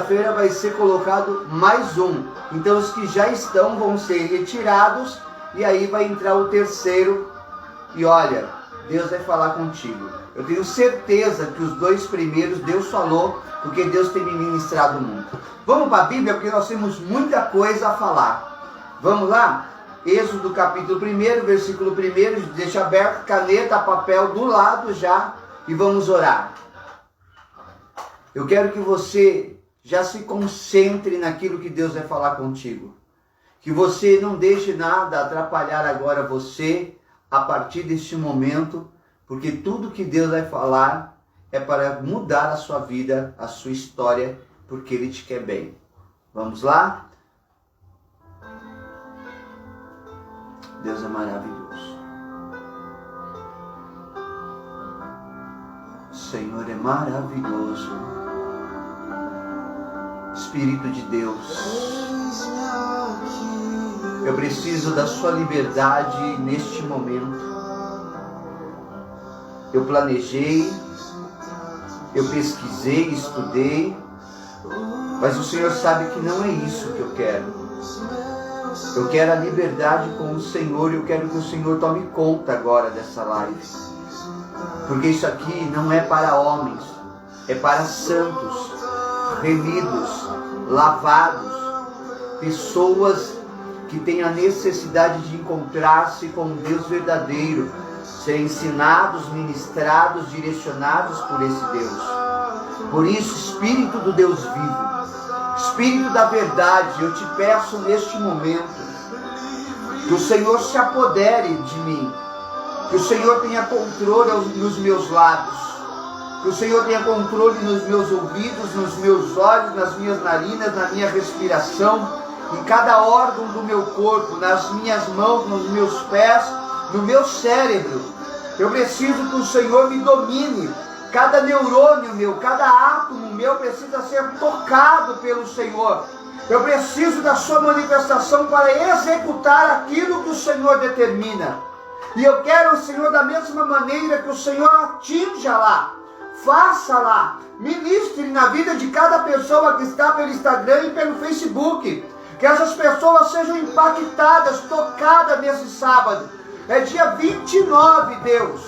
terça-feira vai ser colocado mais um. Então os que já estão vão ser retirados e aí vai entrar o terceiro. E olha, Deus vai falar contigo. Eu tenho certeza que os 2 primeiros Deus falou, porque Deus tem me ministrado muito. Vamos para a Bíblia, porque nós temos muita coisa a falar. Vamos lá? Êxodo capítulo 1, versículo 1, deixa aberto, caneta, papel do lado já, e vamos orar. Eu quero que você já se concentre naquilo que Deus vai falar contigo. Que você não deixe nada atrapalhar agora você, a partir deste momento, porque tudo que Deus vai falar é para mudar a sua vida, a sua história, porque Ele te quer bem. Vamos lá? Deus é maravilhoso. O Senhor é maravilhoso. Espírito de Deus, eu preciso da sua liberdade neste momento. Eu planejei, eu pesquisei, estudei, mas o Senhor sabe que não é isso que eu quero. Eu quero a liberdade com o Senhor e eu quero que o Senhor tome conta agora dessa live. Porque isso aqui não é para homens, é para santos, remidos, lavados, pessoas que têm a necessidade de encontrar-se com um Deus verdadeiro, ser ensinados, ministrados, direcionados por esse Deus. Por isso, Espírito do Deus vivo, Espírito da verdade, eu te peço neste momento que o Senhor se apodere de mim, que o Senhor tenha controle nos meus lábios, que o Senhor tenha controle nos meus ouvidos, nos meus olhos, nas minhas narinas, na minha respiração, em cada órgão do meu corpo, nas minhas mãos, nos meus pés, no meu cérebro. Eu preciso que o Senhor me domine. Cada neurônio meu, cada átomo meu precisa ser tocado pelo Senhor. Eu preciso da sua manifestação para executar aquilo que o Senhor determina. E eu quero, Senhor, da mesma maneira que o Senhor atinja lá, faça lá, ministre na vida de cada pessoa que está pelo Instagram e pelo Facebook. Que essas pessoas sejam impactadas, tocadas nesse sábado. É dia 29, Deus.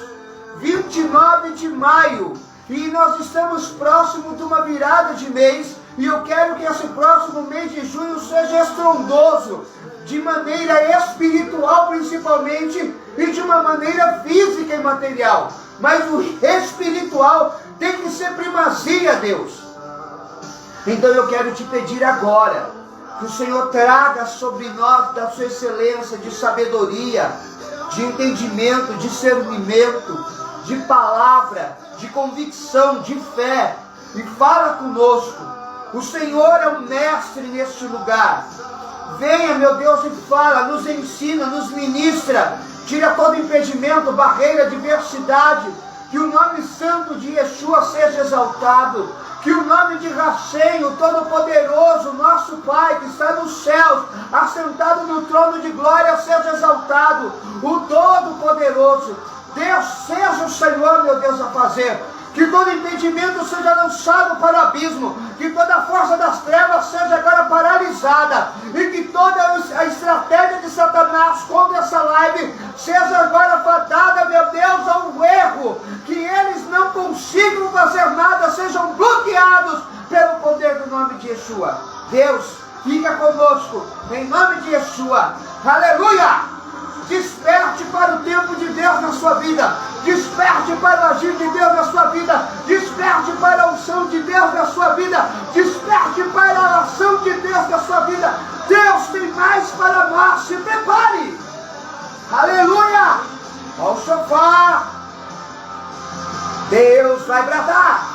29 de maio. E nós estamos próximos de uma virada de mês. E eu quero que esse próximo mês de junho seja estrondoso. De maneira espiritual principalmente. E de uma maneira física e material. Mas o espiritual tem que ser primazia, Deus. Então eu quero te pedir agora que o Senhor traga sobre nós da sua excelência de sabedoria, de entendimento, de discernimento, de palavra, de convicção, de fé, e fala conosco. O Senhor é o mestre neste lugar. Venha, meu Deus, e fala, nos ensina, nos ministra, tira todo impedimento, barreira, diversidade, que o nome santo de Yeshua seja exaltado, que o nome de Hashem, o Todo-Poderoso, nosso Pai, que está nos céus, assentado no trono de glória, seja exaltado, o Todo-Poderoso. Deus, seja o Senhor, meu Deus, a fazer. Que todo impedimento seja lançado para o abismo, que toda a força das trevas seja agora paralisada, e que toda a estratégia de Satanás contra essa live seja agora fadada, meu Deus, a um erro, que eles não consigam fazer nada, sejam bloqueados pelo poder do nome de Yeshua. Deus, fica conosco, em nome de Yeshua. Aleluia! Desperte para o tempo de Deus na sua vida. Desperte para o agir de Deus na sua vida. Desperte para a unção de Deus na sua vida. Desperte para a ação de Deus na sua vida. Deus tem mais para nós. Se prepare. Aleluia. Ao shofar. Deus vai bradar.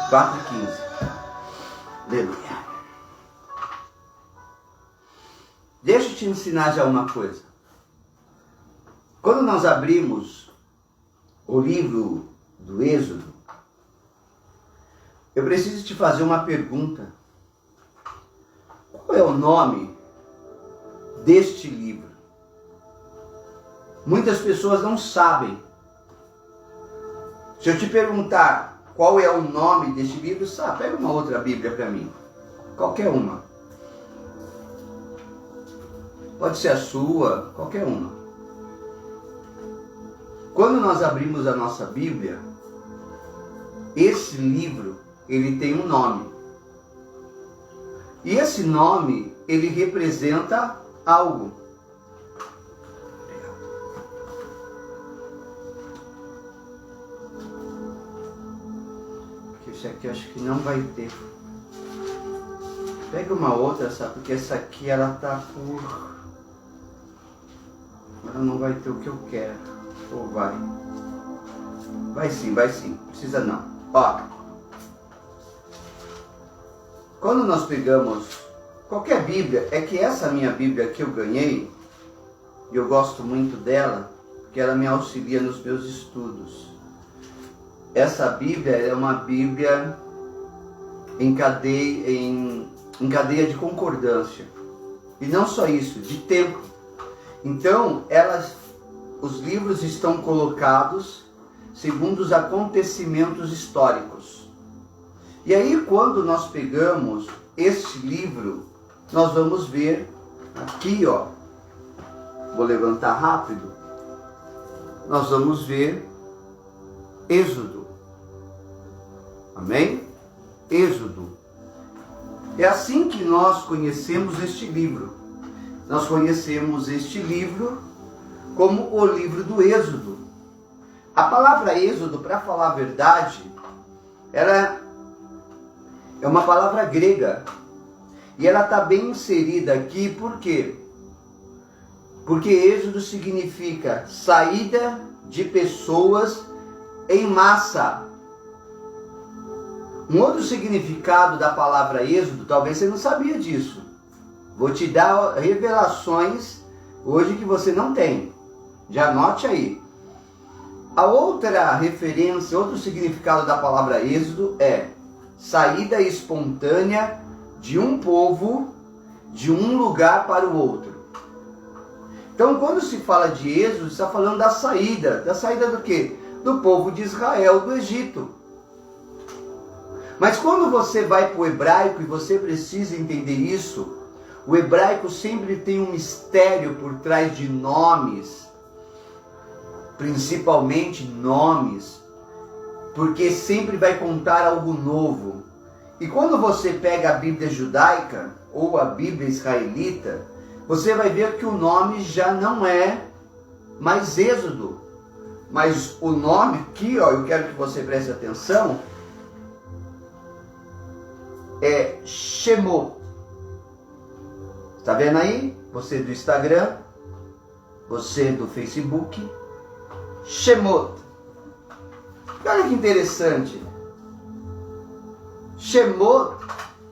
4:15. Aleluia. Deixa eu te ensinar já uma coisa. Quando nós abrimos o livro do Êxodo, eu preciso te fazer uma pergunta. Qual é o nome deste livro? Muitas pessoas não sabem. Se eu te perguntar qual é o nome deste livro, sabe? Pega uma outra Bíblia para mim. Qualquer uma. Pode ser a sua, qualquer uma. Quando nós abrimos a nossa Bíblia, esse livro, ele tem um nome. E esse nome, ele representa algo. Porque esse aqui eu acho que não vai ter. Pega uma outra, sabe? Porque essa aqui, ela tá por... Ela não vai ter o que eu quero. Ou vai? Vai sim, vai sim. Precisa não. Ó. Quando nós pegamos qualquer Bíblia, é que essa minha Bíblia que eu ganhei, e eu gosto muito dela, porque ela me auxilia nos meus estudos. Essa Bíblia é uma Bíblia em cadeia de concordância. E não só isso, de tempo. Então, os livros estão colocados segundo os acontecimentos históricos. E aí, quando nós pegamos este livro, nós vamos ver aqui, ó. Vou levantar rápido. Nós vamos ver Êxodo. Amém? Êxodo. É assim que nós conhecemos este livro. Nós conhecemos este livro como o livro do Êxodo. A palavra Êxodo, para falar a verdade, ela é uma palavra grega. E ela está bem inserida aqui, por quê? Porque Êxodo significa saída de pessoas em massa. Um outro significado da palavra Êxodo, talvez você não sabia disso. Vou te dar revelações hoje que você não tem. Já anote aí. A outra referência, outro significado da palavra Êxodo é saída espontânea de um povo de um lugar para o outro. Então, quando se fala de Êxodo, está falando da saída. Da saída do quê? Do povo de Israel do Egito. Mas quando você vai para o hebraico, e você precisa entender isso, o hebraico sempre tem um mistério por trás de nomes, principalmente nomes, porque sempre vai contar algo novo. E quando você pega a Bíblia judaica ou a Bíblia israelita, você vai ver que o nome já não é mais Êxodo, mas o nome aqui, ó, eu quero que você preste atenção, é Shemot. Está vendo aí? Você do Instagram, você do Facebook, Shemot. Olha que interessante. Shemot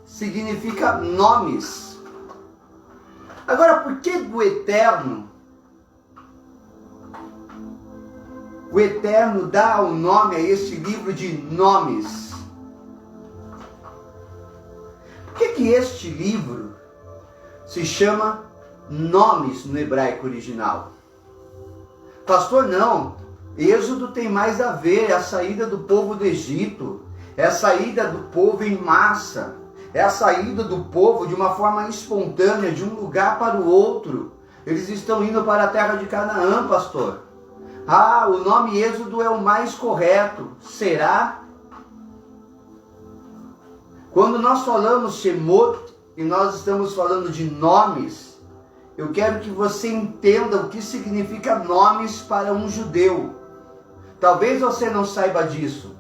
significa nomes. Agora, por que do Eterno? O Eterno dá o nome a este livro de nomes. Por que este livro se chama nomes no hebraico original? Pastor, não. Êxodo tem mais a ver, é a saída do povo do Egito, é a saída do povo em massa, é a saída do povo de uma forma espontânea, de um lugar para o outro. Eles estão indo para a terra de Canaã, pastor. Ah, o nome Êxodo é o mais correto. Será? Quando nós falamos Shemot, e nós estamos falando de nomes, eu quero que você entenda o que significa nomes para um judeu. Talvez você não saiba disso.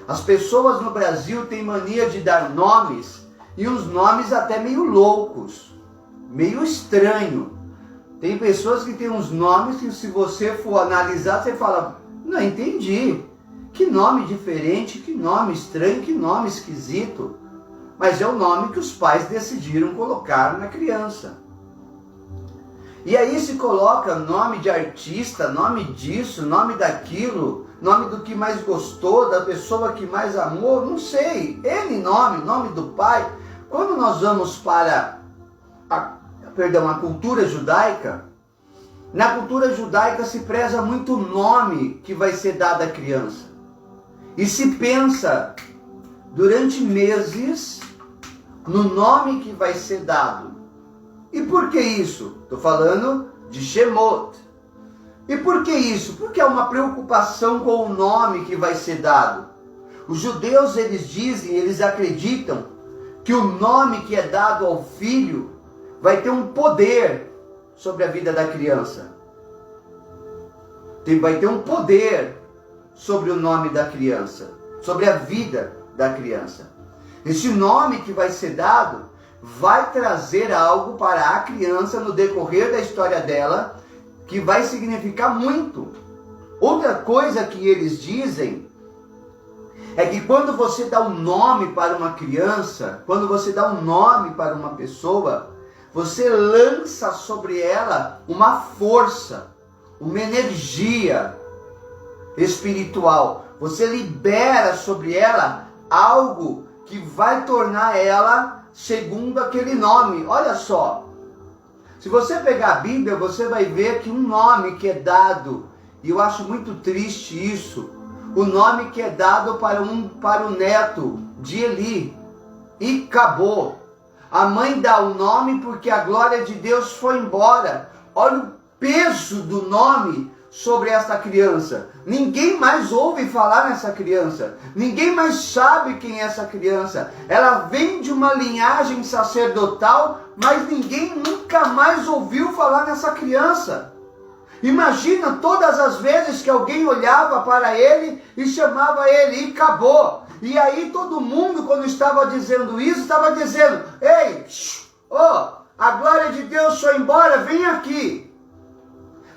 As pessoas no Brasil têm mania de dar nomes, e uns nomes até meio loucos, meio estranho. Tem pessoas que têm uns nomes que, se você for analisar, você fala, não entendi. O Que nome diferente, que nome estranho, que nome esquisito. Mas é o nome que os pais decidiram colocar na criança. E aí se coloca nome de artista, nome disso, nome daquilo, nome do que mais gostou, da pessoa que mais amou, não sei. N nome, nome do pai. Quando nós vamos para a cultura judaica, na cultura judaica se preza muito o nome que vai ser dado à criança. E se pensa durante meses no nome que vai ser dado. E por que isso? Estou falando de Shemot. E por que isso? Porque é uma preocupação com o nome que vai ser dado. Os judeus, eles dizem, eles acreditam que o nome que é dado ao filho vai ter um poder sobre a vida da criança. Vai ter um poder sobre o nome da criança, sobre a vida da criança. Esse nome que vai ser dado vai trazer algo para a criança no decorrer da história dela, que vai significar muito. Outra coisa que eles dizem é que quando você dá um nome para uma criança, quando você dá um nome para uma pessoa, você lança sobre ela uma força, uma energia espiritual. Você libera sobre ela algo que vai tornar ela segundo aquele nome. Olha só, se você pegar a Bíblia, você vai ver que um nome que é dado, e eu acho muito triste isso, o nome que é dado para o neto de Eli, e acabou. A mãe dá o nome porque a glória de Deus foi embora. Olha o peso do nome sobre essa criança. Ninguém mais ouve falar nessa criança. Ninguém mais sabe quem é essa criança. Ela vem de uma linhagem sacerdotal, mas ninguém nunca mais ouviu falar nessa criança. Imagina todas as vezes que alguém olhava para ele e chamava ele, e acabou. E aí todo mundo, quando estava dizendo isso, estava dizendo: ei, a glória de Deus foi embora, vem aqui.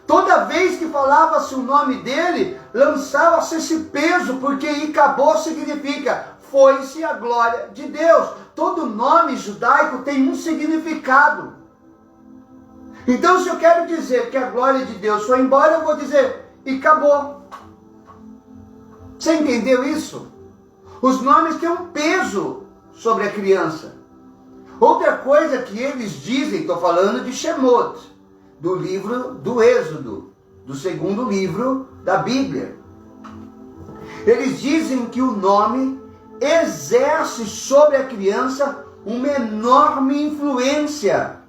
Toda vez que falava-se o nome dele, lançava-se esse peso, porque acabou significa foi-se a glória de Deus. Todo nome judaico tem um significado. Então, se eu quero dizer que a glória de Deus foi embora, eu vou dizer, e acabou. Você entendeu isso? Os nomes têm um peso sobre a criança. Outra coisa que eles dizem, estou falando de Shemot, do livro do Êxodo, do segundo livro da Bíblia. Eles dizem que o nome exerce sobre a criança uma enorme influência,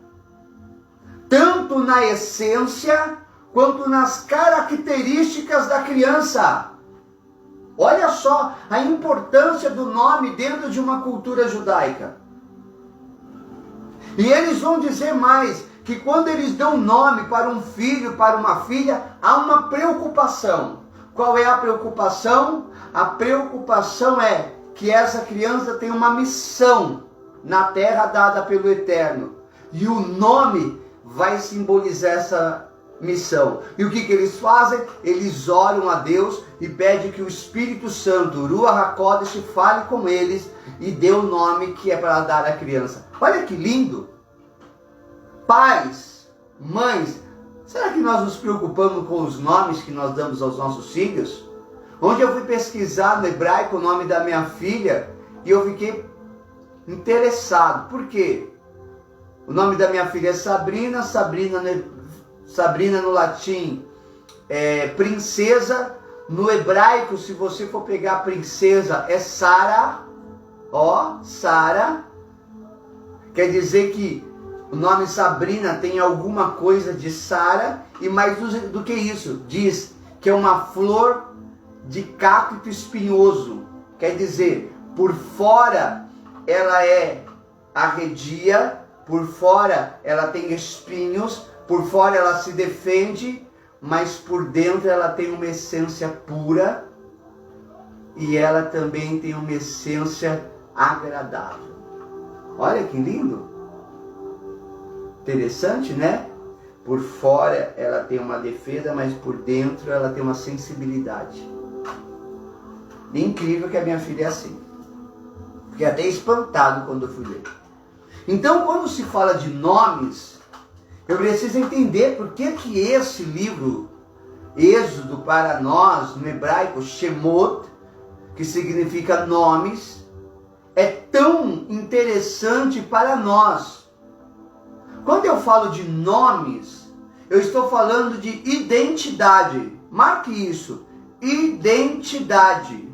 tanto na essência quanto nas características da criança. Olha só a importância do nome dentro de uma cultura judaica. E eles vão dizer mais, que quando eles dão nome para um filho, para uma filha, há uma preocupação. Qual é a preocupação? A preocupação é que essa criança tem uma missão na terra dada pelo Eterno. E o nome vai simbolizar essa missão. E o que eles fazem? Eles oram a Deus e pedem que o Espírito Santo, o Ruach HaKodesh, fale com eles e dê o nome que é para dar à criança. Olha que lindo! Pais, mães, será que nós nos preocupamos com os nomes que nós damos aos nossos filhos? Onde eu fui pesquisar no hebraico o nome da minha filha e eu fiquei interessado. Por quê? O nome da minha filha é Sabrina. Sabrina no latim é princesa. No hebraico, se você for pegar princesa, é Sara. Ó, Sara. Quer dizer que o nome Sabrina tem alguma coisa de Sara, e mais do que isso, diz que é uma flor de cacto espinhoso. Quer dizer, por fora ela é arredia, por fora ela tem espinhos, por fora ela se defende, mas por dentro ela tem uma essência pura e ela também tem uma essência agradável. Olha que lindo! Interessante, né? Por fora ela tem uma defesa, mas por dentro ela tem uma sensibilidade. E incrível que a minha filha é assim. Fiquei até espantado quando eu fui ler. Então, quando se fala de nomes, eu preciso entender por que esse livro, Êxodo, para nós, no hebraico, Shemot, que significa nomes, é tão interessante para nós. Quando eu falo de nomes, eu estou falando de identidade. Marque isso, identidade.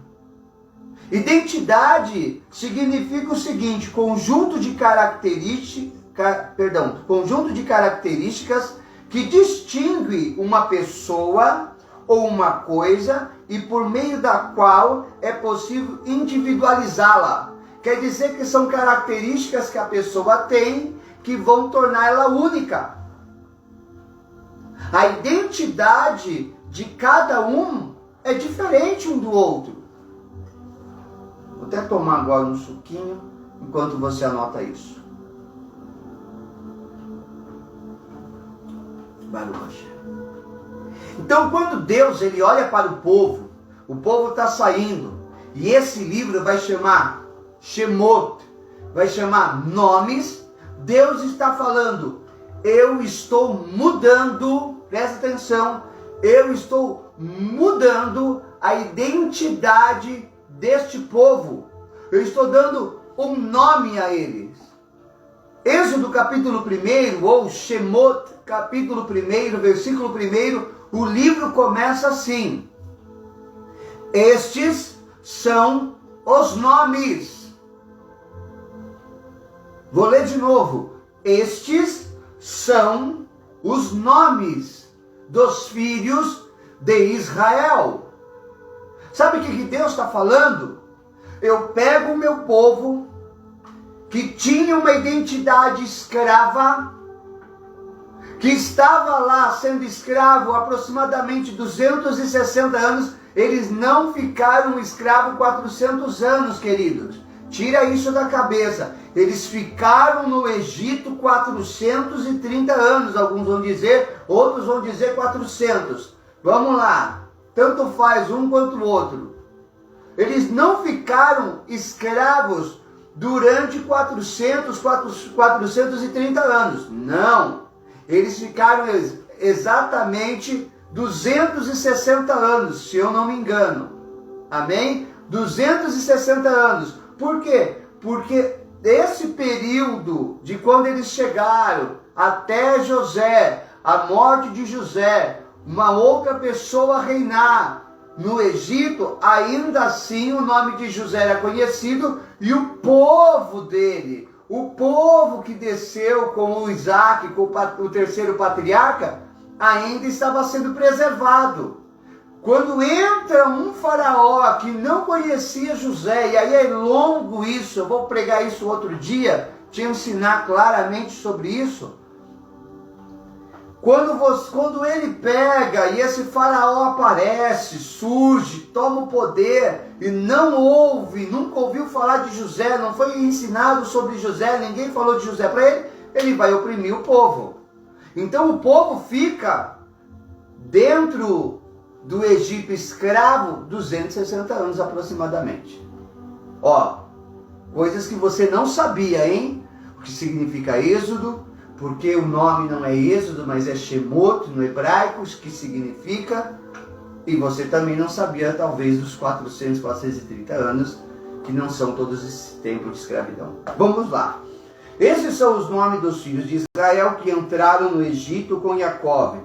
Identidade significa o seguinte: conjunto de características que distingue uma pessoa ou uma coisa e por meio da qual é possível individualizá-la. Quer dizer que são características que a pessoa tem que vão torná-la única. A identidade de cada um é diferente um do outro. Vou até tomar agora um suquinho enquanto você anota isso. Baruch. Então, quando Deus ele olha para o povo está saindo, e esse livro vai chamar Shemot, vai chamar nomes. Deus está falando: eu estou mudando, presta atenção, eu estou mudando a identidade deste povo. Eu estou dando um nome a eles. Êxodo capítulo 1, ou Shemot capítulo 1, versículo 1, o livro começa assim: estes são os nomes. Vou ler de novo. Estes são os nomes dos filhos de Israel. Sabe o que Deus está falando? Eu pego o meu povo, que tinha uma identidade escrava, que estava lá sendo escravo aproximadamente 260 anos, eles não ficaram escravos 400 anos, queridos. Tira isso da cabeça. Eles ficaram no Egito 430 anos, alguns vão dizer, outros vão dizer 400. Vamos lá, tanto faz um quanto o outro. Eles não ficaram escravos durante 430 anos. Não, eles ficaram exatamente 260 anos, se eu não me engano. Amém? 260 anos. Por quê? Porque esse período de quando eles chegaram até José, a morte de José, uma outra pessoa reinar no Egito, ainda assim o nome de José era conhecido, e o povo dele, o povo que desceu com o Isaac, com o terceiro patriarca, ainda estava sendo preservado. Quando entra um faraó que não conhecia José, e aí é longo isso, eu vou pregar isso outro dia, te ensinar claramente sobre isso. Quando ele pega e esse faraó aparece, surge, toma o poder e não ouve, nunca ouviu falar de José, não foi ensinado sobre José, ninguém falou de José para ele, ele vai oprimir o povo. Então o povo fica dentro do Egito escravo 260 anos aproximadamente. Ó, coisas que você não sabia, hein? O que significa Êxodo, porque o nome não é Êxodo, mas é Shemot no hebraico, que significa, e você também não sabia talvez dos 430 anos, que não são todos esse tempo de escravidão. Vamos lá. Esses são os nomes dos filhos de Israel que entraram no Egito com Jacó.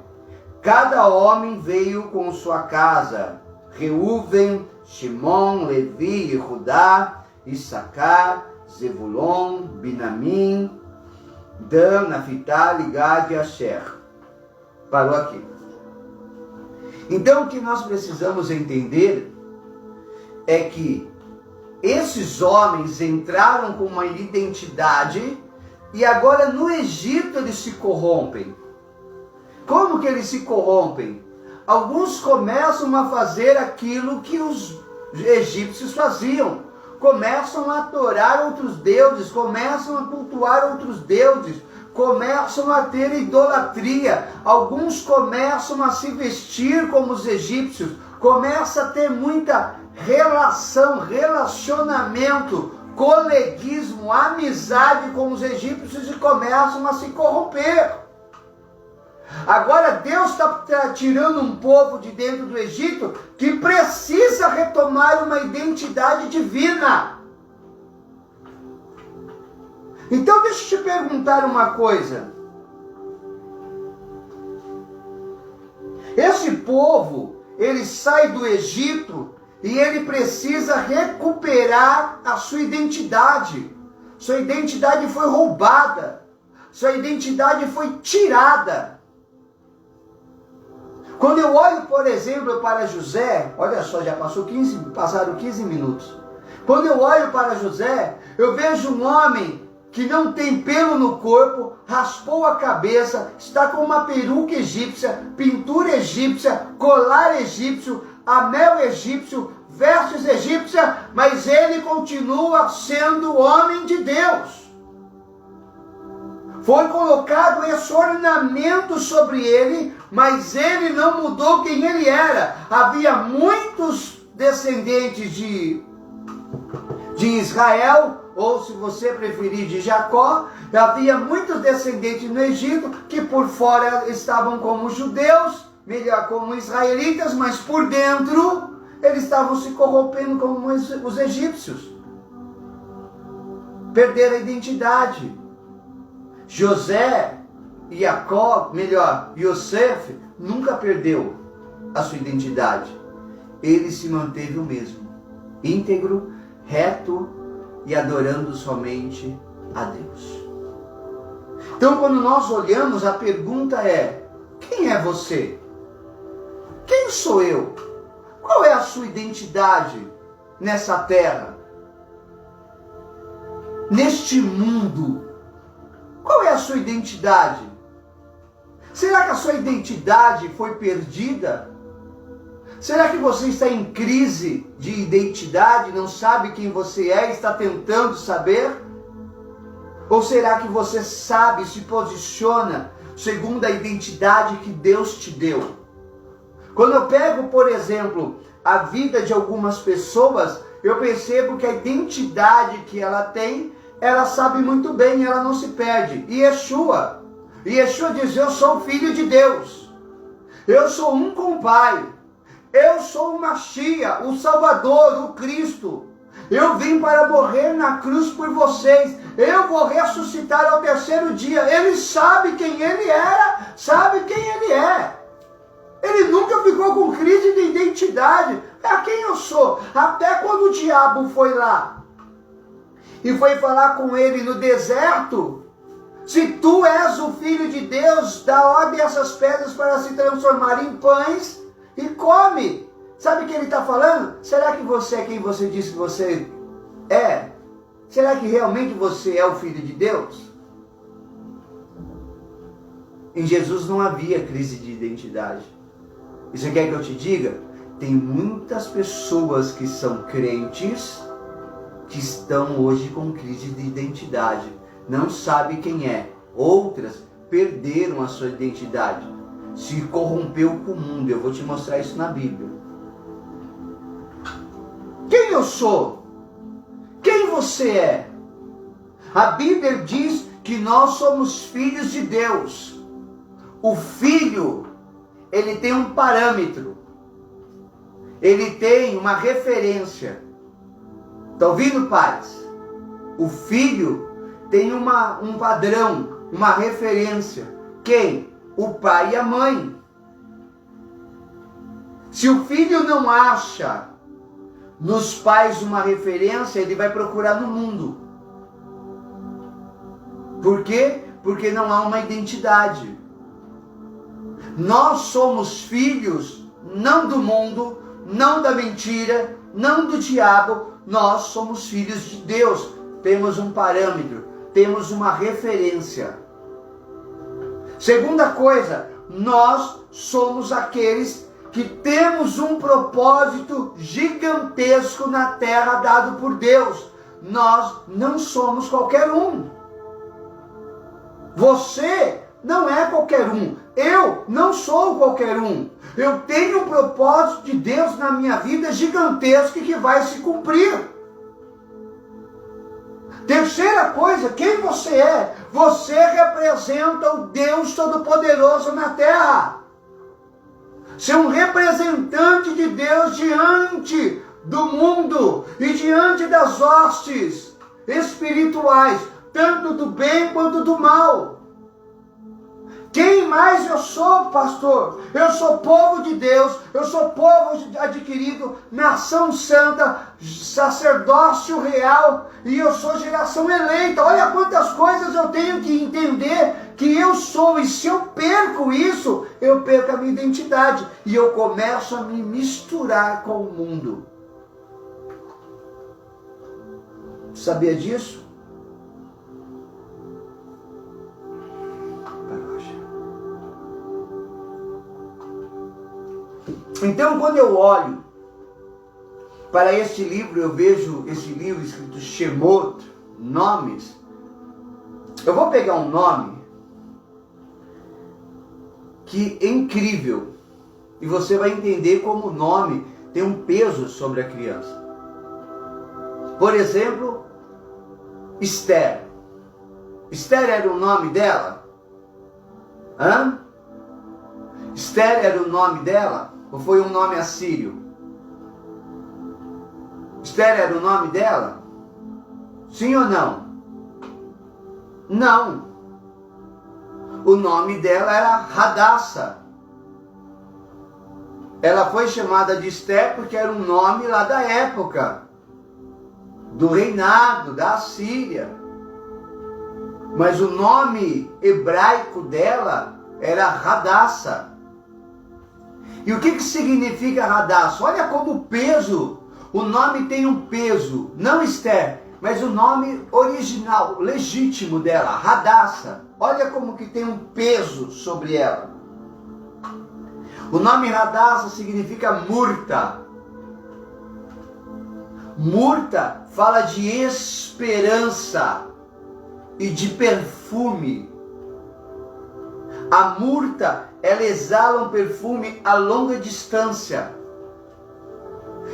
Cada homem veio com sua casa: Reuven, Shimon, Levi, Judá, Issacar, Zebulon, Binamim, Dan, Naphtali, Gad e Asher. Parou aqui. Então o que nós precisamos entender é que esses homens entraram com uma identidade e agora no Egito eles se corrompem. Como que eles se corrompem? Alguns começam a fazer aquilo que os egípcios faziam. Começam a adorar outros deuses, começam a cultuar outros deuses, começam a ter idolatria. Alguns começam a se vestir como os egípcios, começa a ter muita relação, relacionamento, coleguismo, amizade com os egípcios e começam a se corromper. Agora Deus está tirando um povo de dentro do Egito que precisa retomar uma identidade divina. Então deixa eu te perguntar uma coisa. Esse povo, ele sai do Egito e ele precisa recuperar a sua identidade. Sua identidade foi roubada. Sua identidade foi tirada. Quando eu olho, por exemplo, para José, olha só, já passaram 15 minutos. Quando eu olho para José, eu vejo um homem que não tem pelo no corpo, raspou a cabeça, está com uma peruca egípcia, pintura egípcia, colar egípcio, anel egípcio, vestes egípcias, mas ele continua sendo homem de Deus. Foi colocado esse ornamento sobre ele, mas ele não mudou quem ele era. Havia muitos descendentes de Israel, ou se você preferir de Jacó, havia muitos descendentes no Egito que por fora estavam como judeus, melhor como israelitas, mas por dentro eles estavam se corrompendo como os egípcios. Perderam a identidade. José, Jacó, melhor, Yosef, nunca perdeu a sua identidade. Ele se manteve o mesmo, íntegro, reto e adorando somente a Deus. Então, quando nós olhamos, a pergunta é: quem é você? Quem sou eu? Qual é a sua identidade nessa terra? Neste mundo? Qual é a sua identidade? Será que a sua identidade foi perdida? Será que você está em crise de identidade, não sabe quem você é, está tentando saber? Ou será que você sabe, se posiciona segundo a identidade que Deus te deu? Quando eu pego, por exemplo, a vida de algumas pessoas, eu percebo que a identidade que ela tem, ela sabe muito bem, ela não se perde. Yeshua diz: eu sou filho de Deus, eu sou um com o Pai, eu sou o Mashiach, o Salvador, o Cristo, eu vim para morrer na cruz por vocês, eu vou ressuscitar ao terceiro dia. Ele sabe quem ele era, sabe quem ele é. Ele nunca ficou com crise de identidade. É quem eu sou. Até quando o diabo foi lá e foi falar com ele no deserto: se tu és o Filho de Deus, dá ordem a essas pedras para se transformarem em pães e come. Sabe o que ele está falando? Será que você é quem você diz que você é? Será que realmente você é o Filho de Deus? Em Jesus não havia crise de identidade. E você quer que eu te diga? Tem muitas pessoas que são crentes que estão hoje com crise de identidade. Não sabe quem é. Outras perderam a sua identidade. Se corrompeu com o mundo. Eu vou te mostrar isso na Bíblia. Quem eu sou? Quem você é? A Bíblia diz que nós somos filhos de Deus. O filho, ele tem um parâmetro. Ele tem uma referência. Está ouvindo, pais? O filho tem um padrão, uma referência. Quem? O pai e a mãe. Se o filho não acha nos pais uma referência, ele vai procurar no mundo. Por quê? Porque não há uma identidade. Nós somos filhos não do mundo, não da mentira, não do diabo. Nós somos filhos de Deus. Temos um parâmetro, temos uma referência. Segunda coisa, nós somos aqueles que temos um propósito gigantesco na terra dado por Deus. Nós não somos qualquer um. Você não é qualquer um. Eu não sou qualquer um. Eu tenho um propósito de Deus na minha vida gigantesco que vai se cumprir. Terceira coisa, quem você é? Você representa o Deus Todo-Poderoso na terra. Ser um representante de Deus diante do mundo e diante das hostes espirituais, tanto do bem quanto do mal. Quem mais eu sou, pastor? Eu sou povo de Deus, eu sou povo adquirido, nação santa, sacerdócio real, e eu sou geração eleita. Olha quantas coisas eu tenho que entender que eu sou, e se eu perco isso, eu perco a minha identidade, e eu começo a me misturar com o mundo. Sabia disso? Então, quando eu olho para este livro, eu vejo esse livro escrito Shemot, nomes. Eu vou pegar um nome que é incrível, e você vai entender como o nome tem um peso sobre a criança. Por exemplo, Esther. Esther era o nome dela? Esther era o nome dela? Ou foi um nome assírio? Esther era o nome dela? Sim ou não? Não. O nome dela era Hadassah. Ela foi chamada de Esther porque era um nome lá da época, do reinado da Assíria. Mas o nome hebraico dela era Hadassah. E o que significa Hadassah? Olha como o peso, o nome tem um peso, não Esther, mas o nome original, legítimo dela, Hadassah. Olha como que tem um peso sobre ela. O nome Hadassah significa murta. Murta fala de esperança e de perfume. A murta, ela exala um perfume a longa distância.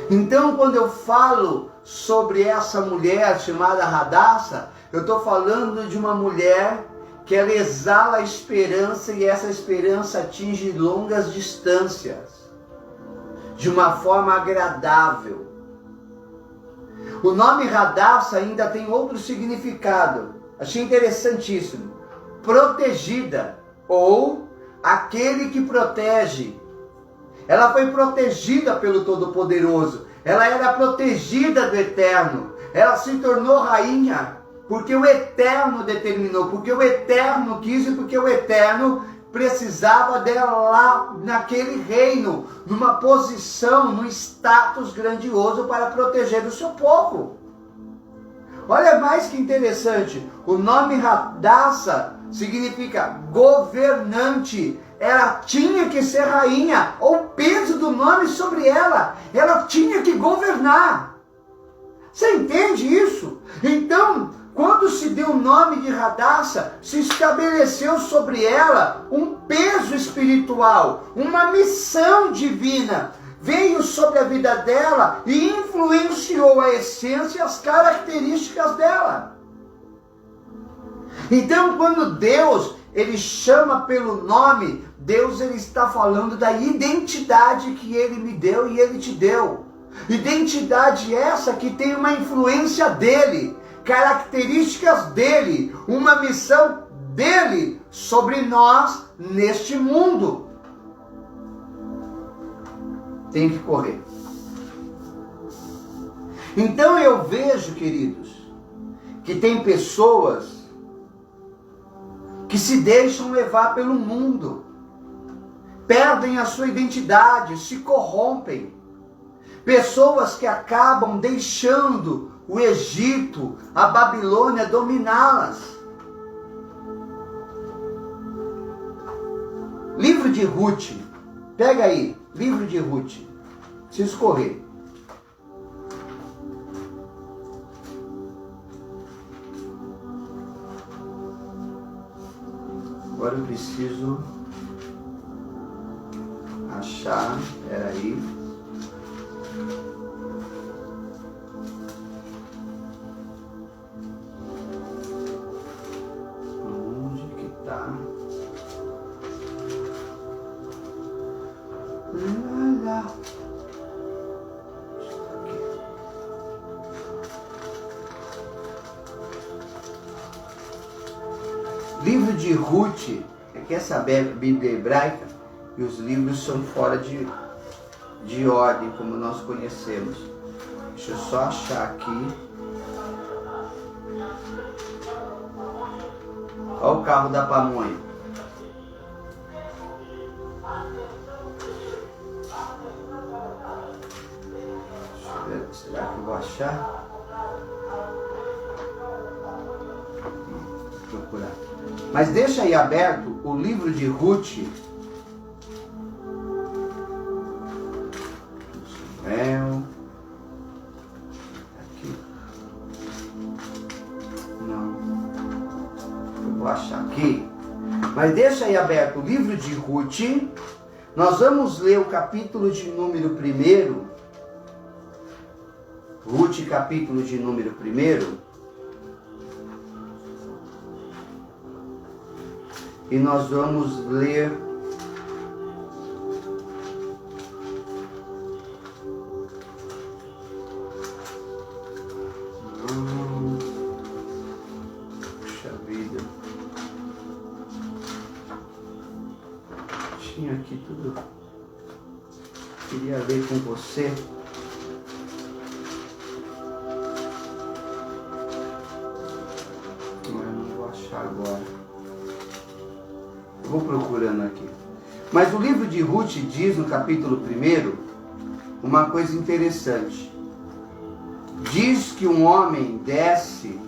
Então, quando eu falo sobre essa mulher chamada Hadassah, eu estou falando de uma mulher que ela exala a esperança, e essa esperança atinge longas distâncias, de uma forma agradável. O nome Hadassah ainda tem outro significado, achei interessantíssimo. Protegida, ou aquele que protege. Ela foi protegida pelo Todo-Poderoso. Ela era protegida do Eterno. Ela se tornou rainha porque o Eterno determinou, porque o Eterno quis, e porque o Eterno precisava dela lá naquele reino, numa posição, num status grandioso para proteger o seu povo. Olha mais que interessante, o nome Hadassah significa governante. Ela tinha que ser rainha, ou o peso do nome sobre ela, ela tinha que governar. Você entende isso? Então, quando se deu o nome de Hadassah, se estabeleceu sobre ela um peso espiritual, uma missão divina. Veio sobre a vida dela e influenciou a essência e as características dela. Então, quando Deus, ele chama pelo nome, Deus, ele está falando da identidade que ele me deu e ele te deu. Identidade essa que tem uma influência dele, características dele, uma missão dele sobre nós neste mundo. Tem que correr. Então eu vejo, queridos, que tem pessoas que se deixam levar pelo mundo, perdem a sua identidade, se corrompem. Pessoas que acabam deixando o Egito, a Babilônia dominá-las. Livro de Ruth, pega aí, livro de Ruth, preciso correr. Agora eu preciso achar, peraí. Onde que tá? Lá. Livro de Ruth, que essa Bíblia hebraica, e os livros são fora de ordem, como nós conhecemos. Deixa eu só achar aqui. Olha o carro da pamonha. Deixa eu ver, será que eu vou achar? Vou procurar. Mas deixa aí aberto o livro de Ruth. Aqui. Não. Eu vou achar aqui. Mas deixa aí aberto o livro de Ruth. Nós vamos ler o capítulo de número 1. Ruth, capítulo de número 1. E nós vamos ler puxa vida, tinha aqui tudo, queria ler com você. Mas não vou achar agora. Vou procurando aqui. Mas o livro de Ruth diz no capítulo 1 uma coisa interessante. Diz que um homem desce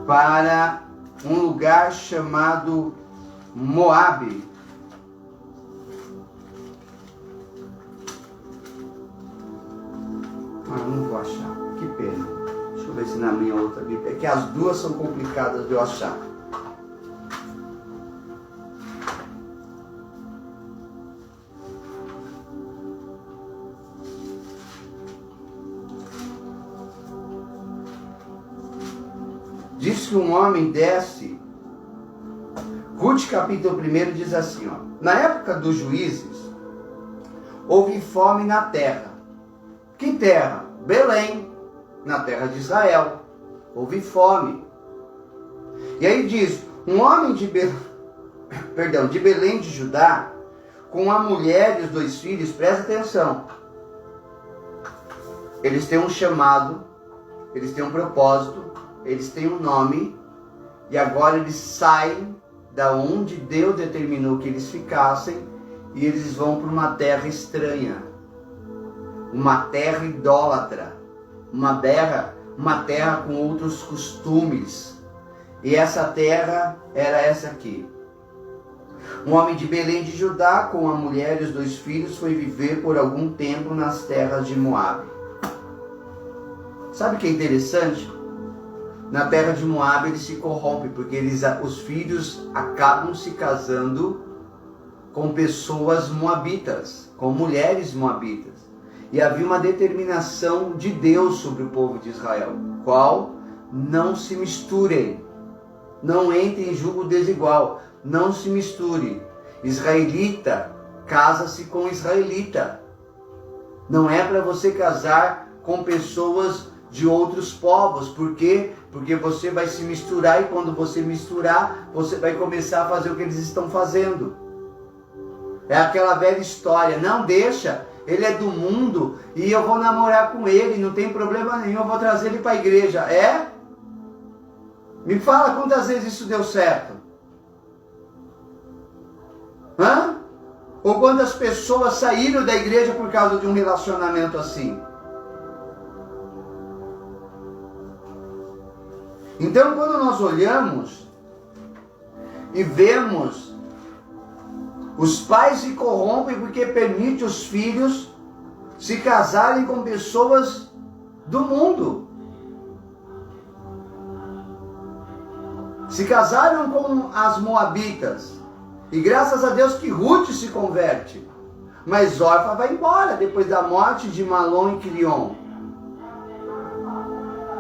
para um lugar chamado Moabe. Não vou achar. Que pena. Deixa eu ver se na minha outra Bíblia. É que as duas são complicadas de eu achar. Diz que um homem desce. Ruth capítulo 1 diz assim, ó. Na época dos juízes, houve fome na terra. Que terra? Belém. Na terra de Israel, houve fome. E aí diz, um homem de Belém de Judá, com a mulher e os 2 filhos, presta atenção. Eles têm um chamado, eles têm um propósito, eles têm um nome, e agora eles saem da onde Deus determinou que eles ficassem, e eles vão para uma terra estranha, uma terra idólatra. Uma terra com outros costumes. E essa terra era essa aqui. Um homem de Belém de Judá, com a mulher e os 2 filhos, foi viver por algum tempo nas terras de Moabe. Sabe o que é interessante? Na terra de Moabe eles se corrompem, porque os filhos acabam se casando com pessoas moabitas, com mulheres moabitas. E havia uma determinação de Deus sobre o povo de Israel. Qual? Não se misturem. Não entrem em julgo desigual. Não se misture. Israelita casa-se com israelita. Não é para você casar com pessoas de outros povos. Por quê? Porque você vai se misturar, e quando você misturar, você vai começar a fazer o que eles estão fazendo. É aquela velha história. Não deixa. Ele é do mundo e eu vou namorar com ele, não tem problema nenhum, eu vou trazer ele para a igreja. É? Me fala quantas vezes isso deu certo. Hã? Ou quantas pessoas saíram da igreja por causa de um relacionamento assim? Então, quando nós olhamos e vemos os pais se corrompem porque permitem os filhos se casarem com pessoas do mundo. se casaram com as moabitas. E graças a Deus que Ruth se converte. Mas Orfa vai embora depois da morte de Malom e Quilion.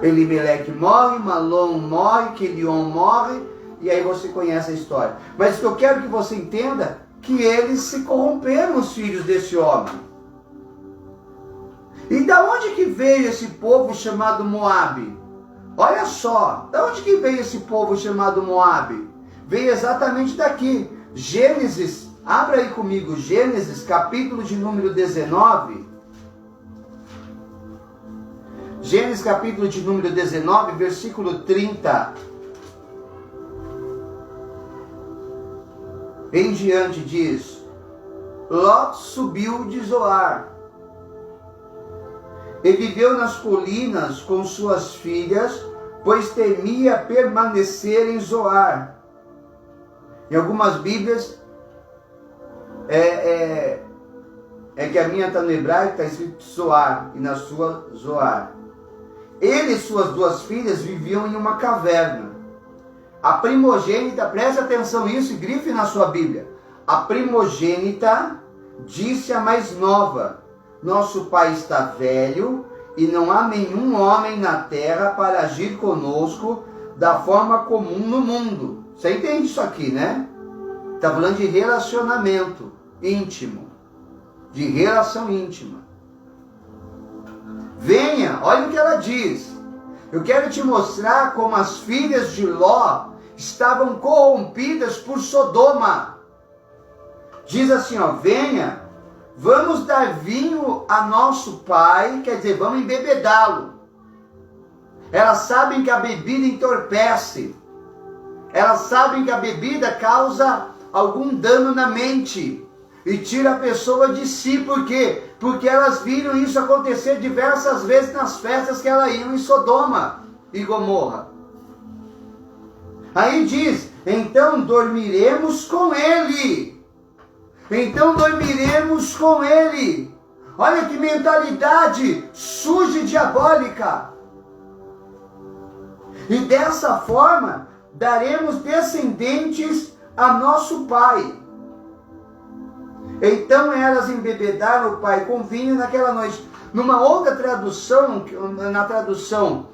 Elimeleque morre, Malom morre, Quilion morre, e aí você conhece a história. Mas o que eu quero que você entenda, que eles se corromperam, os filhos desse homem. E da onde que veio esse povo chamado Moabe? Olha só, da onde que veio esse povo chamado Moabe? Veio exatamente daqui. Gênesis, abra aí comigo, Gênesis, capítulo de número 19. Gênesis, capítulo de número 19, versículo 30. Em diante diz: Ló subiu de Zoar e viveu nas colinas com suas filhas, pois temia permanecer em Zoar. Em algumas Bíblias, é que a minha está no hebraico, está escrito Zoar, e na sua Zoar. Ele e suas duas filhas viviam em uma caverna. A primogênita, preste atenção nisso e grife na sua Bíblia. A primogênita disse à mais nova: Nosso pai está velho e não há nenhum homem na terra para agir conosco da forma comum no mundo. Você entende isso aqui, né? Está falando de relacionamento íntimo. De relação íntima. Venha, olha o que ela diz. Eu quero te mostrar como as filhas de Ló estavam corrompidas por Sodoma. Diz assim, ó: venha, vamos dar vinho a nosso pai, quer dizer, vamos embebedá-lo. Elas sabem que a bebida entorpece. Elas sabem que a bebida causa algum dano na mente e tira a pessoa de si. Por quê? Porque elas viram isso acontecer diversas vezes nas festas que elas iam em Sodoma e Gomorra. Aí diz: então dormiremos com ele. Então dormiremos com ele. Olha que mentalidade suja e diabólica. E dessa forma daremos descendentes a nosso pai. Então elas embebedaram o pai com vinho naquela noite. Numa outra tradução, na tradução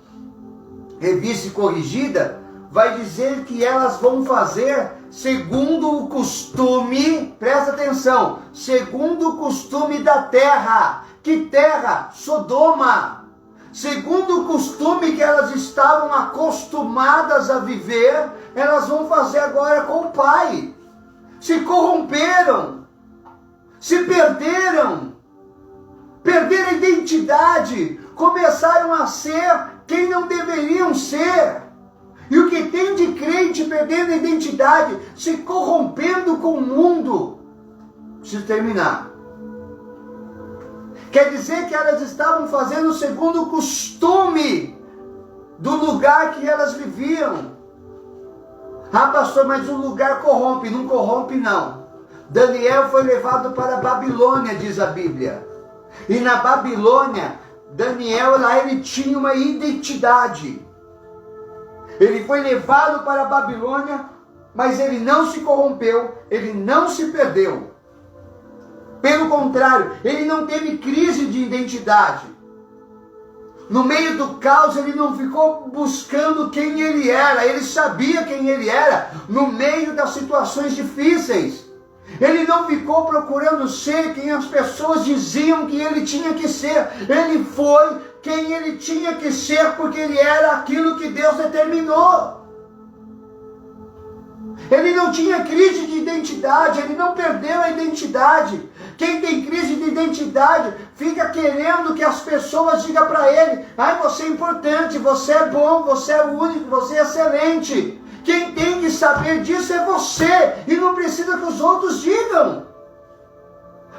revista e corrigida, vai dizer que elas vão fazer segundo o costume, presta atenção, segundo o costume da terra. Que terra? Sodoma. Segundo o costume que elas estavam acostumadas a viver, elas vão fazer agora com o pai. Se corromperam, se perderam, perderam a identidade, começaram a ser quem não deveriam ser. E o que tem de crente perdendo a identidade, se corrompendo com o mundo? Preciso terminar. Quer dizer que elas estavam fazendo segundo o costume do lugar que elas viviam. Ah, pastor, mas o lugar corrompe. Não corrompe, não. Daniel foi levado para a Babilônia, diz a Bíblia. E na Babilônia, Daniel, lá ele tinha uma identidade. Ele foi levado para a Babilônia, mas ele não se corrompeu, ele não se perdeu. Pelo contrário, ele não teve crise de identidade. No meio do caos, ele não ficou buscando quem ele era. Ele sabia quem ele era no meio das situações difíceis. Ele não ficou procurando ser quem as pessoas diziam que ele tinha que ser. Ele foi quem ele tinha que ser, porque ele era aquilo que Deus determinou. Ele não tinha crise de identidade, ele não perdeu a identidade. Quem tem crise de identidade fica querendo que as pessoas digam para ele: ai, você é importante, você é bom, você é único, você é excelente. Quem tem que saber disso é você, e não precisa que os outros digam.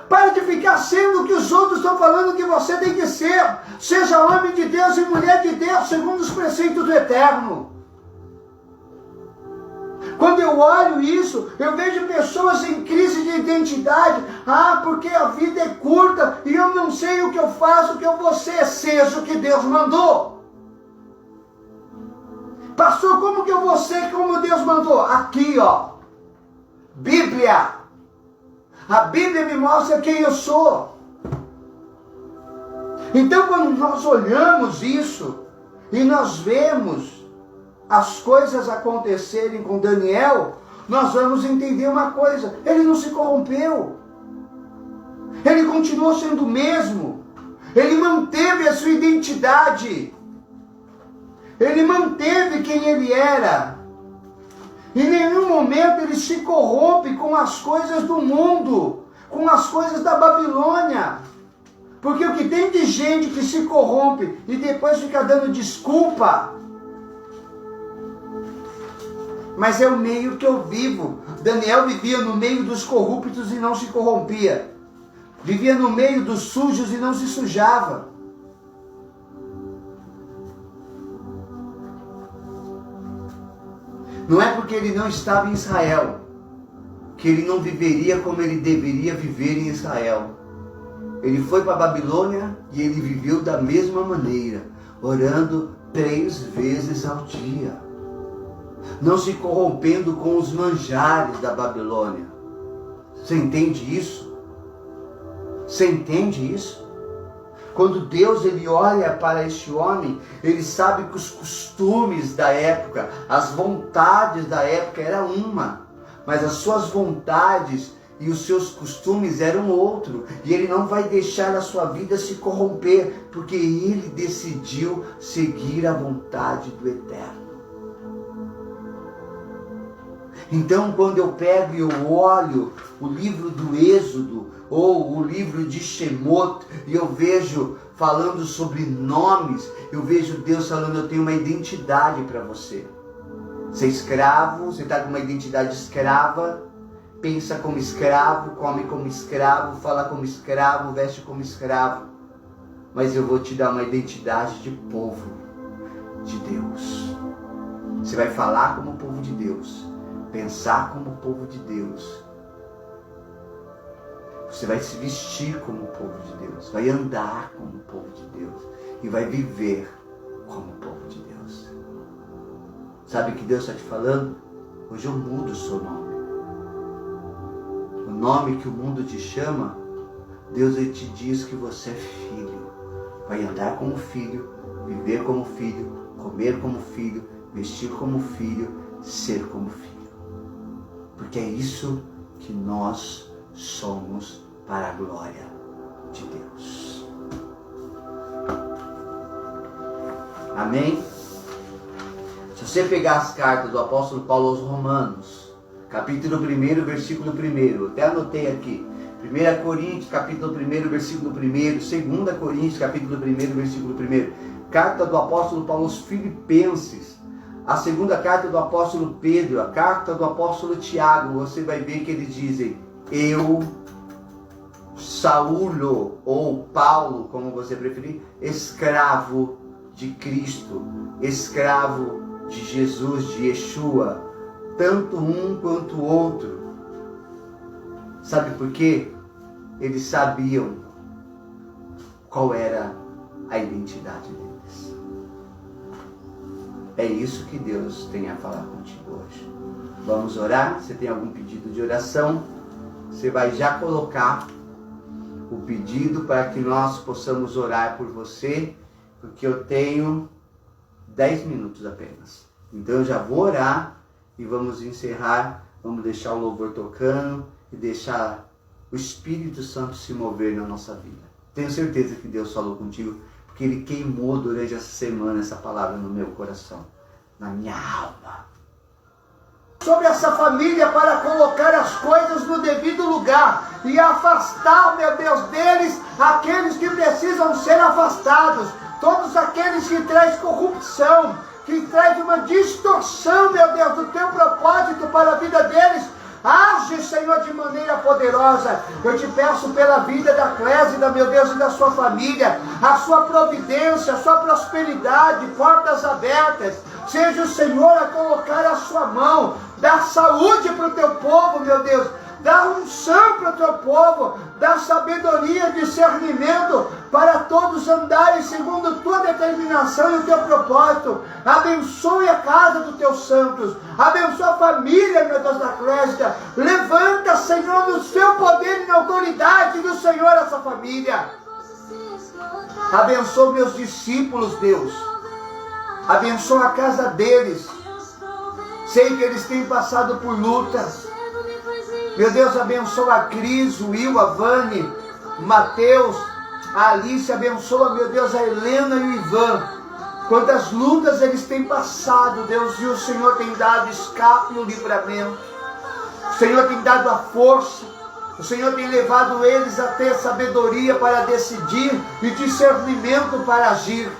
Pare de ficar sendo o que os outros estão falando que você tem que ser. Seja homem de Deus e mulher de Deus, segundo os preceitos do Eterno. Quando eu olho isso, eu vejo pessoas em crise de identidade. Ah, porque a vida é curta e eu não sei o que eu faço, o que eu vou ser. Seja o que Deus mandou. Pastor, como que eu vou ser como Deus mandou? Aqui, ó. Bíblia. A Bíblia me mostra quem eu sou. Então, quando nós olhamos isso e nós vemos as coisas acontecerem com Daniel, nós vamos entender uma coisa: ele não se corrompeu, ele continuou sendo o mesmo, ele manteve a sua identidade, ele manteve quem ele era. Em nenhum momento ele se corrompe com as coisas do mundo, com as coisas da Babilônia. Porque o que tem de gente que se corrompe e depois fica dando desculpa, mas é o meio que eu vivo. Daniel vivia no meio dos corruptos e não se corrompia. Vivia no meio dos sujos e não se sujava. Não é porque ele não estava em Israel que ele não viveria como ele deveria viver em Israel. Ele foi para a Babilônia e ele viveu da mesma maneira, orando 3 vezes ao dia, não se corrompendo com os manjares da Babilônia. Você entende isso? Você entende isso? Quando Deus ele olha para este homem, ele sabe que os costumes da época, as vontades da época era uma, mas as suas vontades e os seus costumes eram outro, e ele não vai deixar a sua vida se corromper, porque ele decidiu seguir a vontade do Eterno. Então, quando eu pego e eu olho o livro do Êxodo, ou o livro de Shemot, e eu vejo falando sobre nomes, eu vejo Deus falando: eu tenho uma identidade para você. Você é escravo, você está com uma identidade escrava, pensa como escravo, come como escravo, fala como escravo, veste como escravo. Mas eu vou te dar uma identidade de povo de Deus. Você vai falar como povo de Deus, pensar como povo de Deus. Você vai se vestir como povo de Deus, vai andar como povo de Deus e vai viver como povo de Deus. Sabe o que Deus está te falando? Hoje eu mudo o seu nome. O nome que o mundo te chama, Deus ele te diz que você é filho. Vai andar como filho, viver como filho, comer como filho, vestir como filho, ser como filho. Porque é isso que nós somos para a glória de Deus. Amém? Se você pegar as cartas do apóstolo Paulo aos Romanos, capítulo 1, versículo 1, até anotei aqui, 1 Coríntios, capítulo 1, versículo 1, 2 Coríntios, capítulo 1, versículo 1, carta do apóstolo Paulo aos Filipenses, a segunda carta do apóstolo Pedro, a carta do apóstolo Tiago, você vai ver que eles dizem: eu, Saulo, ou Paulo, como você preferir, escravo de Cristo, escravo de Jesus, de Yeshua, tanto um quanto o outro. Sabe por quê? Eles sabiam qual era a identidade deles. É isso que Deus tem a falar contigo hoje. Vamos orar? Você tem algum pedido de oração? Você vai já colocar o pedido para que nós possamos orar por você, porque eu tenho 10 minutos apenas. Então eu já vou orar e vamos encerrar, vamos deixar o louvor tocando e deixar o Espírito Santo se mover na nossa vida. Tenho certeza que Deus falou contigo, porque Ele queimou durante essa semana essa palavra no meu coração, na minha alma. Sobre essa família, para colocar as coisas no devido lugar e afastar, meu Deus, deles aqueles que precisam ser afastados, todos aqueles que trazem corrupção, que trazem uma distorção, meu Deus, do teu propósito para a vida deles. Age, Senhor, de maneira poderosa. Eu te peço pela vida da Clésida, meu Deus, e da sua família, a sua providência, a sua prosperidade, portas abertas. Seja o Senhor a colocar a sua mão, dar saúde para o teu povo, meu Deus. dá unção para o teu povo, dá sabedoria, discernimento para todos andarem segundo tua determinação e o teu propósito. Abençoe a casa dos teus santos, abençoe a família, meu Deus da Clésia. Levanta, Senhor, no seu poder e na autoridade do Senhor essa família. Abençoe meus discípulos, Deus. Abençoa a casa deles. Sei que eles têm passado por lutas. Meu Deus, abençoa a Cris, o Will, a Vani, o Mateus, a Alice. Abençoa, meu Deus, a Helena e o Ivan. Quantas lutas eles têm passado, Deus, e o Senhor tem dado escape e o livramento. O Senhor tem dado a força. O Senhor tem levado eles a ter sabedoria para decidir e discernimento para agir.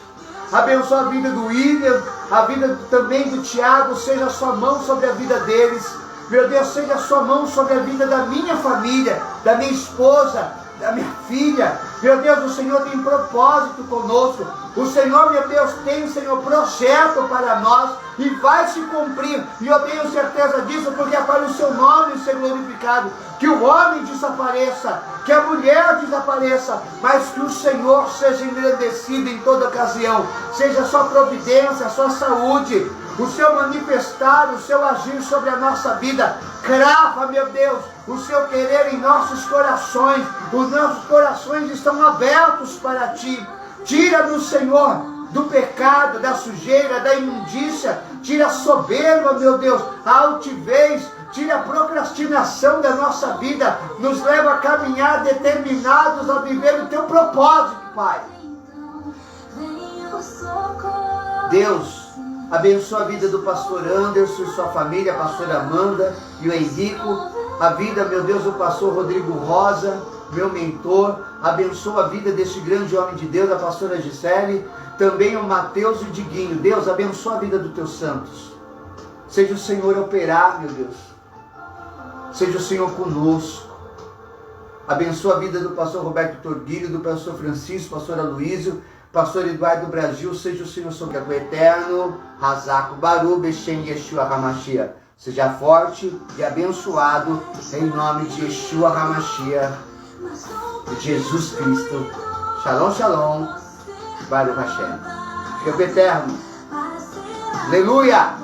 Abençoa a vida do William, a vida também do Tiago. Seja a sua mão sobre a vida deles. Meu Deus, seja a sua mão sobre a vida da minha família, da minha esposa, da minha filha. Meu Deus, o Senhor tem propósito conosco. O Senhor, meu Deus, tem, Senhor, projeto para nós e vai se cumprir. E eu tenho certeza disso, porque é para o seu nome ser glorificado. Que o homem desapareça, que a mulher desapareça, mas que o Senhor seja engrandecido em toda ocasião. Seja a sua providência, a sua saúde, o seu manifestar, o seu agir sobre a nossa vida. Crava, meu Deus, o seu querer em nossos corações. Os nossos corações estão abertos para Ti. Tira-nos, Senhor, do pecado, da sujeira, da imundícia. Tira a soberba, meu Deus, a altivez. Tira a procrastinação da nossa vida. Nos leva a caminhar determinados a viver o Teu propósito, Pai. Deus, abençoa a vida do pastor Anderson e sua família, a pastora Amanda e o Henrico. A vida, meu Deus, do pastor Rodrigo Rosa, meu mentor. Abençoa a vida deste grande homem de Deus, a pastora Gisele. Também o Mateus e o Diguinho. Deus, abençoa a vida dos teus santos. Seja o Senhor operar, meu Deus. Seja o Senhor conosco. Abençoa a vida do pastor Roberto Torguilho, do pastor Francisco, pastor Aloísio, pastor Eduardo Brasil. Seja o Senhor sobre o eterno. Hazako Baru Beshem Yeshua Hamashia. Seja forte e abençoado em nome de Yeshua Hamashia, de Jesus Cristo. Shalom, shalom. Baruch Hashem. Fica com o eterno. Aleluia.